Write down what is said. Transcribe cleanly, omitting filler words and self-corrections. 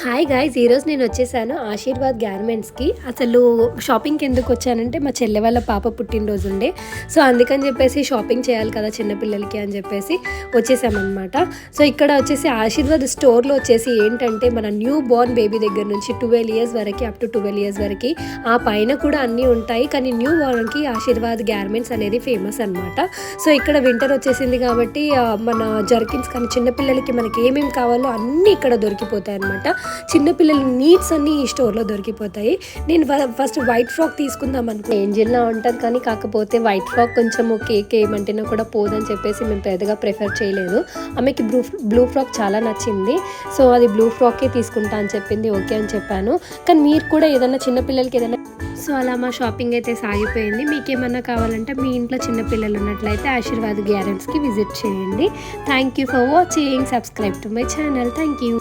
Hi guys, ఈరోజు నేను వచ్చేసాను ఆశీర్వాద్ గార్మెంట్స్కి. అసలు షాపింగ్కి ఎందుకు వచ్చానంటే మా చెల్లె వాళ్ళ పాప పుట్టినరోజు ఉండే. సో అందుకని చెప్పేసి షాపింగ్ చేయాలి కదా చిన్నపిల్లలకి అని చెప్పేసి వచ్చేసామన్నమాట. సో ఇక్కడ వచ్చేసి ఆశీర్వాద్ స్టోర్లో వచ్చేసి ఏంటంటే మన న్యూ బోర్న్ బేబీ దగ్గర నుంచి 12 ఇయర్స్ వరకు అప్ టు 12 ఇయర్స్ వరకు ఆ పైన కూడా అన్నీ ఉంటాయి. కానీ న్యూ బోర్న్కి ఆశీర్వాద్ గార్మెంట్స్ అనేది ఫేమస్ అనమాట. సో ఇక్కడ వింటర్ వచ్చేసింది కాబట్టి మన జర్కిన్స్ కానీ చిన్నపిల్లలకి మనకి ఏమేమి కావాలో అన్నీ ఇక్కడ దొరికిపోతాయి అనమాట. చిన్నపిల్లల నీడ్స్ అన్నీ ఈ స్టోర్లో దొరికిపోతాయి. నేను ఫస్ట్ వైట్ ఫ్రాక్ తీసుకుందాం అనుకో, ఏంజిల్లా ఉంటుంది కానీ కాకపోతే వైట్ ఫ్రాక్ కొంచెం కేక్ ఏమంటేనా కూడా పోదని చెప్పేసి మేము పెద్దగా ప్రిఫర్ చేయలేదు. ఆమెకి బ్లూ ఫ్రాక్ చాలా నచ్చింది. సో అది బ్లూ ఫ్రాకే తీసుకుంటా అని చెప్పింది. ఓకే అని చెప్పాను. కానీ మీరు కూడా ఏదైనా చిన్నపిల్లలకి ఏదైనా సో అలా మా షాపింగ్ అయితే సాగిపోయింది. మీకేమన్నా కావాలంటే మీ ఇంట్లో చిన్నపిల్లలు ఉన్నట్లయితే ఆశీర్వాద్ గార్మెంట్స్కి విజిట్ చేయండి. Thank you for watching. Subscribe to my channel. Thank you.